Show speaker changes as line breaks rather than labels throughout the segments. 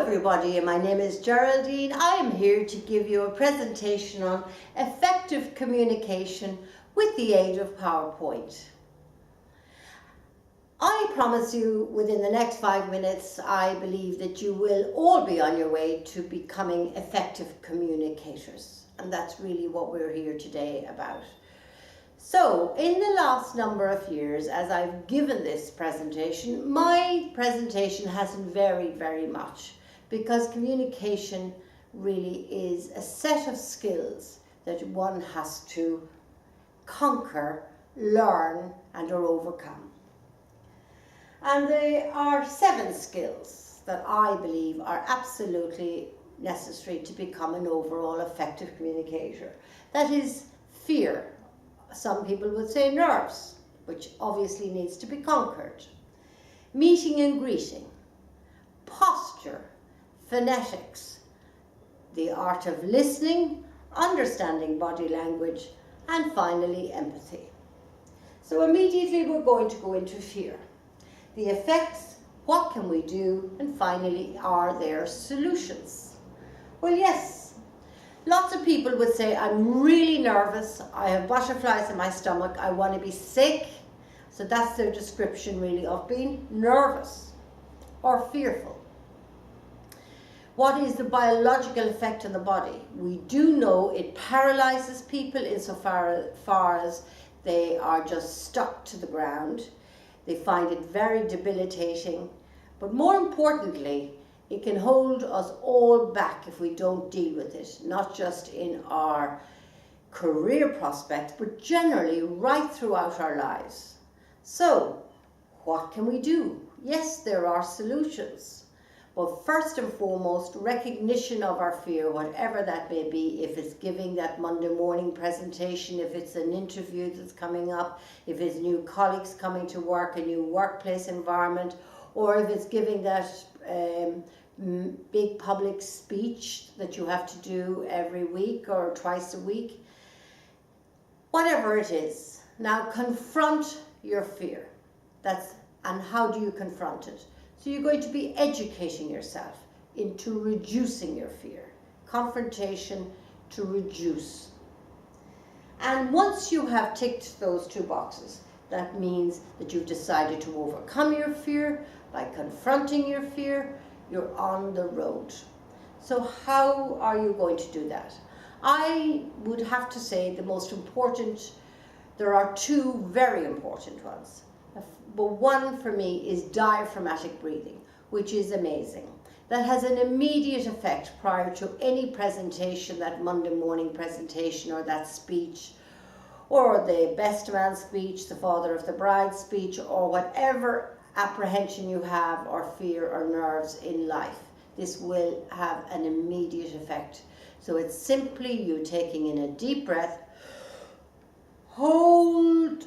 everybody, my name is Geraldine. I am here to give you a presentation on effective communication with the aid of PowerPoint. I promise you within the next 5 minutes, I believe that you will all be on your way to becoming effective communicators. And that's really what we're here today about. So, in the last number of years, as I've given this presentation, my presentation hasn't varied very much because communication really is a set of skills that one has to conquer, learn, and or overcome. And there are 7 skills that I believe are absolutely necessary to become an overall effective communicator. That is fear. Some people would say nerves, which obviously needs to be conquered. Meeting and greeting, posture, phonetics, the art of listening, understanding body language, and finally empathy. So immediately we're going to go into fear. The effects, what can we do, and finally, are there solutions? Well, yes. Lots of people would say, I'm really nervous, I have butterflies in my stomach, I want to be sick. So that's their description really of being nervous or fearful. What is the biological effect on the body? We do know it paralyzes people insofar as they are just stuck to the ground. They find it very debilitating. But more importantly, it can hold us all back if we don't deal with it, not just in our career prospects, but generally right throughout our lives. So, what can we do? Yes, there are solutions. But first and foremost, recognition of our fear, whatever that may be, if it's giving that Monday morning presentation, if it's an interview that's coming up, if it's new colleagues coming to work, a new workplace environment, or if it's giving that big public speech that you have to do every week or twice a week. Whatever it is. Now confront your fear. And how do you confront it? So you're going to be educating yourself into reducing your fear. Confrontation to reduce. And once you have ticked those 2 boxes, that means that you've decided to overcome your fear by confronting your fear. You're on the road. So how are you going to do that? I would have to say the most important, there are 2 very important ones. But one for me is diaphragmatic breathing, which is amazing. That has an immediate effect prior to any presentation, that Monday morning presentation or that speech, or the best man speech, the father of the bride speech, or whatever apprehension you have or fear or nerves in life. This will have an immediate effect. So it's simply you taking in a deep breath, hold,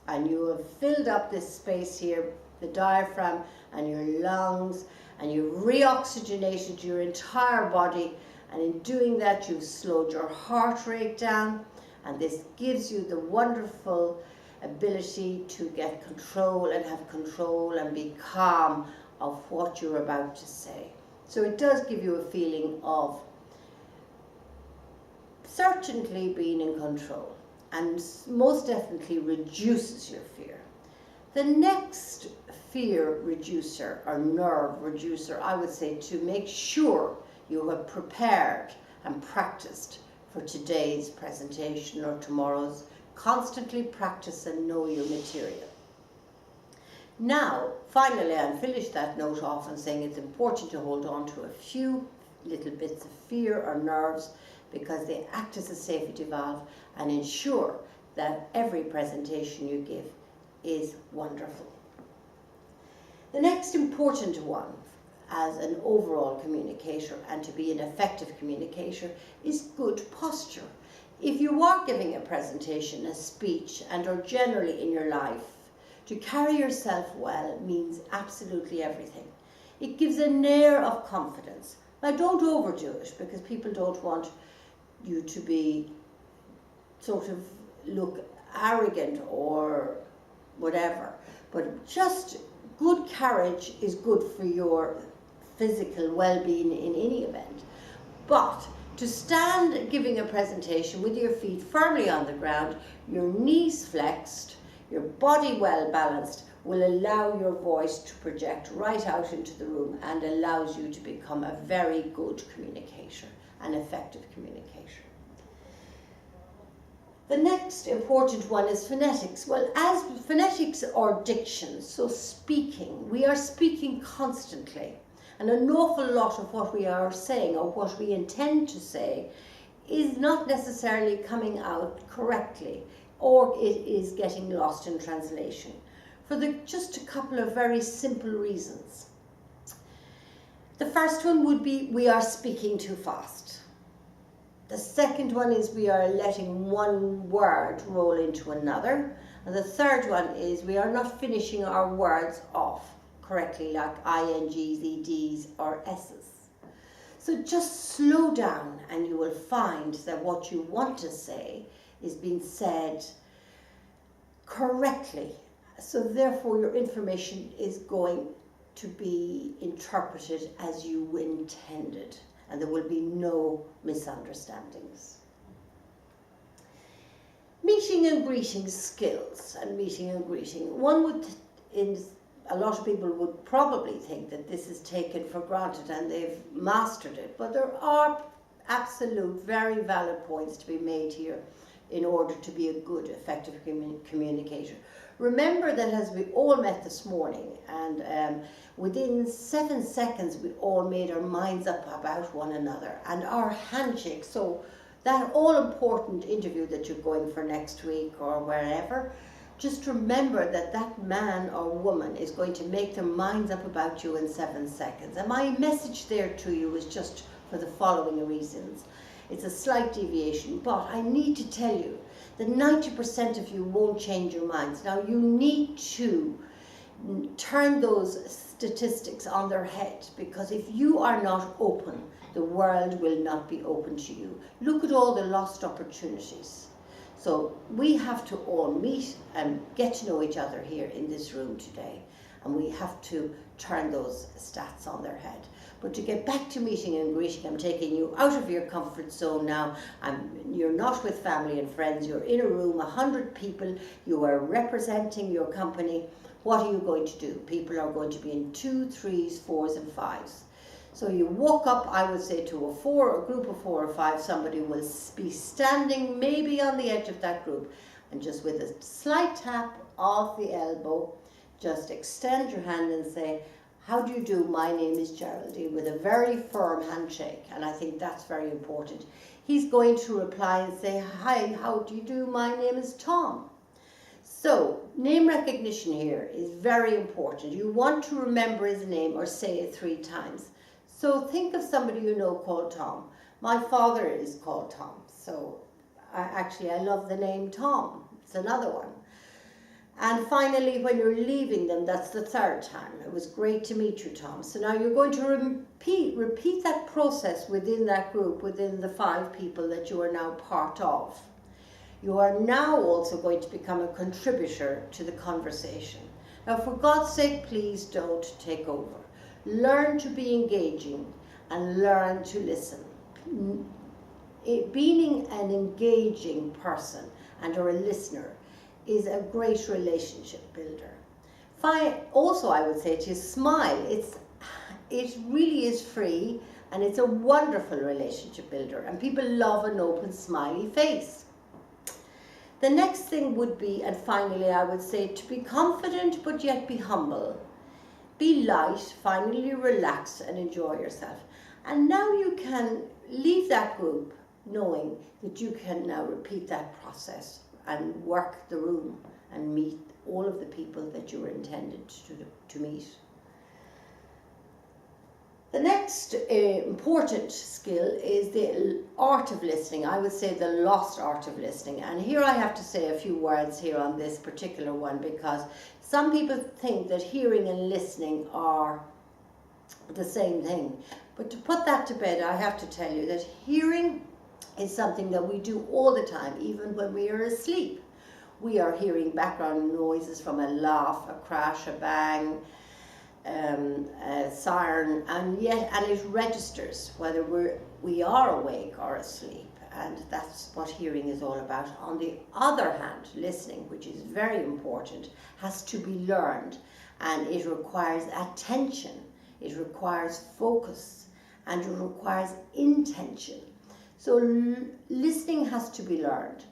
and you have filled up this space here, the diaphragm and your lungs, and you've reoxygenated your entire body, and in doing that you've slowed your heart rate down, and this gives you the wonderful ability to get control and have control and be calm of what you're about to say. So it does give you a feeling of certainly being in control, and most definitely reduces your fear. The next fear reducer or nerve reducer, I would say, to make sure you have prepared and practiced for today's presentation or tomorrow's. Constantly practice and know your material. Now, finally, I'll finish that note off and saying it's important to hold on to a few little bits of fear or nerves because they act as a safety valve and ensure that every presentation you give is wonderful. The next important one as an overall communicator and to be an effective communicator is good posture. If you are giving a presentation, a speech, and or generally in your life, to carry yourself well means absolutely everything. It gives an air of confidence. Now don't overdo it because people don't want you to be sort of look arrogant or whatever, but just good carriage is good for your physical well-being in any event. But to stand giving a presentation with your feet firmly on the ground, your knees flexed, your body well balanced, will allow your voice to project right out into the room and allows you to become a very good communicator, an effective communicator. The next important one is phonetics. Well, as phonetics or diction, so speaking, we are speaking constantly. And an awful lot of what we are saying or what we intend to say is not necessarily coming out correctly, or it is getting lost in translation for just a couple of very simple reasons. The first one would be we are speaking too fast. The second one is we are letting one word roll into another. And the third one is we are not finishing our words off correctly, like INGs, EDs, or S's. So just slow down and you will find that what you want to say is being said correctly. So therefore your information is going to be interpreted as you intended, and there will be no misunderstandings. Meeting and greeting skills and meeting and greeting. A lot of people would probably think that this is taken for granted and they've mastered it, but there are absolute, very valid points to be made here in order to be a good, effective communicator. Remember that as we all met this morning, and within 7 seconds we all made our minds up about one another, and our handshake, so that all-important interview that you're going for next week or wherever, just remember that that man or woman is going to make their minds up about you in 7 seconds. And my message there to you is just for the following reasons. It's a slight deviation, but I need to tell you that 90% of you won't change your minds. Now you need to turn those statistics on their head, because if you are not open, the world will not be open to you. Look at all the lost opportunities. So we have to all meet and get to know each other here in this room today, and we have to turn those stats on their head. But to get back to meeting and greeting, I'm taking you out of your comfort zone now. You're not with family and friends, you're in a room, 100 people, you are representing your company. What are you going to do? People are going to be in 2s, 3s, 4s and 5s. So you walk up, I would say, to a group of 4 or 5, somebody will be standing maybe on the edge of that group, and just with a slight tap of the elbow, just extend your hand and say, how do you do? My name is Geraldine, with a very firm handshake, and I think that's very important. He's going to reply and say, hi, how do you do? My name is Tom. So name recognition here is very important. You want to remember his name or say it 3 times. So think of somebody you know called Tom. My father is called Tom, so I love the name Tom. It's another one. And finally, when you're leaving them, that's the 3rd time. It was great to meet you, Tom. So now you're going to repeat that process within that group, within the 5 people that you are now part of. You are now also going to become a contributor to the conversation. Now, for God's sake, please don't take over. Learn to be engaging and learn to listen. Being an engaging person and or a listener is a great relationship builder. Also, I would say to smile. It really is free, and it's a wonderful relationship builder, and people love an open, smiley face. The next thing would be, and finally I would say, to be confident but yet be humble. Be light, finally relax and enjoy yourself. And now you can leave that group knowing that you can now repeat that process and work the room and meet all of the people that you were intended to meet. The next important skill is the art of listening. I would say the lost art of listening. And here I have to say a few words here on this particular one, because some people think that hearing and listening are the same thing. But to put that to bed, I have to tell you that hearing is something that we do all the time, even when we are asleep. We are hearing background noises from a laugh, a crash, a bang, siren, and it registers whether we are awake or asleep, and that's what hearing is all about. On the other hand, listening, which is very important, has to be learned, and it requires attention, it requires focus, and it requires intention. So listening has to be learned.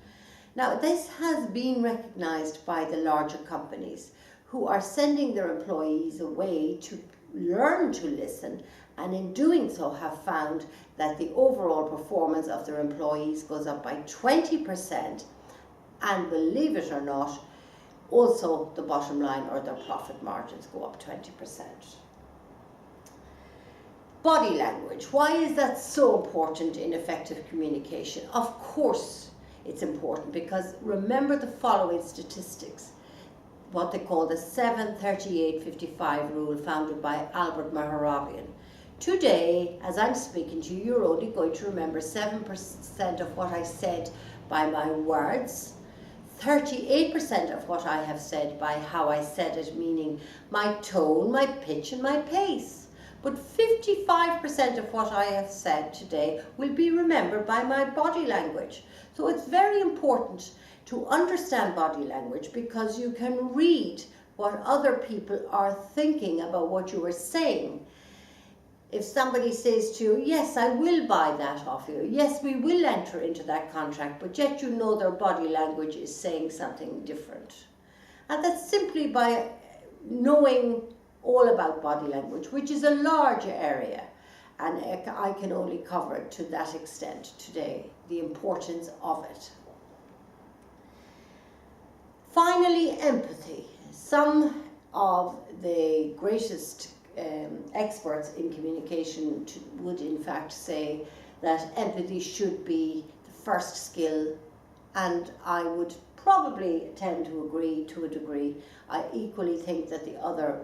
Now, this has been recognized by the larger companies, who are sending their employees away to learn to listen, and in doing so have found that the overall performance of their employees goes up by 20%, and believe it or not, also the bottom line or their profit margins go up 20%. Body language. Why is that so important in effective communication? Of course it's important, because remember the following statistics, what they call the 7-38-55 rule, founded by Albert Mehrabian. Today, as I'm speaking to you, you're only going to remember 7% of what I said by my words, 38% of what I have said by how I said it, meaning my tone, my pitch, and my pace. But 55% of what I have said today will be remembered by my body language. So it's very important to understand body language, because you can read what other people are thinking about what you are saying. If somebody says to you, yes, I will buy that off you, yes, we will enter into that contract, but yet you know their body language is saying something different. And that's simply by knowing all about body language, which is a large area, and I can only cover it to that extent today, the importance of it. Finally, empathy. Some of the greatest experts in communication would in fact say that empathy should be the first skill, and I would probably tend to agree to a degree. I equally think that the other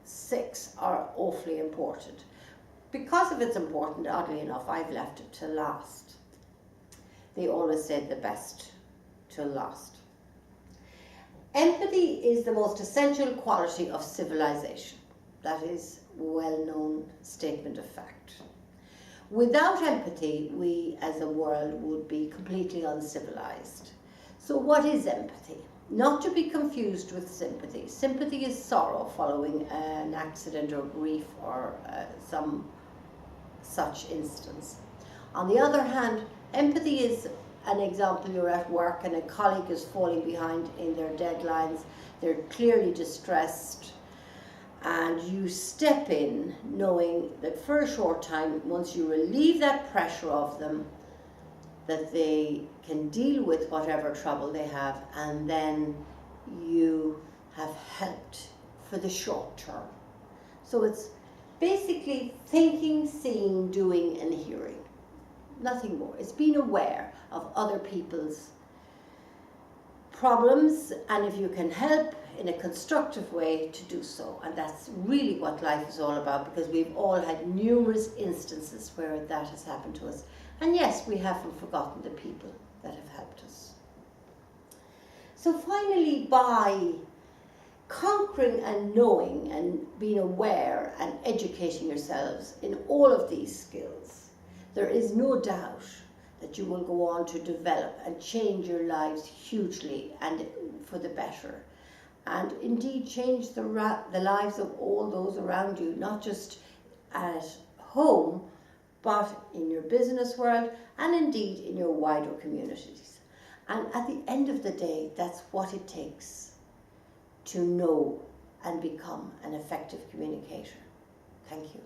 6 are awfully important. Because of its importance, oddly enough, I've left it to last. They always said the best till last. Empathy is the most essential quality of civilization. That is a well-known statement of fact. Without empathy, we as a world would be completely uncivilized. So what is empathy? Not to be confused with sympathy. Sympathy is sorrow following an accident or grief or some such instance. On the other hand, empathy is an example. You're at work and a colleague is falling behind in their deadlines. They're clearly distressed, and you step in knowing that for a short time, once you relieve that pressure of them, that they can deal with whatever trouble they have, and then you have helped for the short term. So it's basically thinking, seeing, doing, and hearing. Nothing more. It's being aware of other people's problems, and if you can help in a constructive way, to do so. And that's really what life is all about, because we've all had numerous instances where that has happened to us. And yes, we haven't forgotten the people that have helped us. So finally, by conquering and knowing and being aware and educating yourselves in all of these skills, there is no doubt that you will go on to develop and change your lives hugely and for the better. And indeed change the lives of all those around you, not just at home, but in your business world and indeed in your wider communities. And at the end of the day, that's what it takes to know and become an effective communicator. Thank you.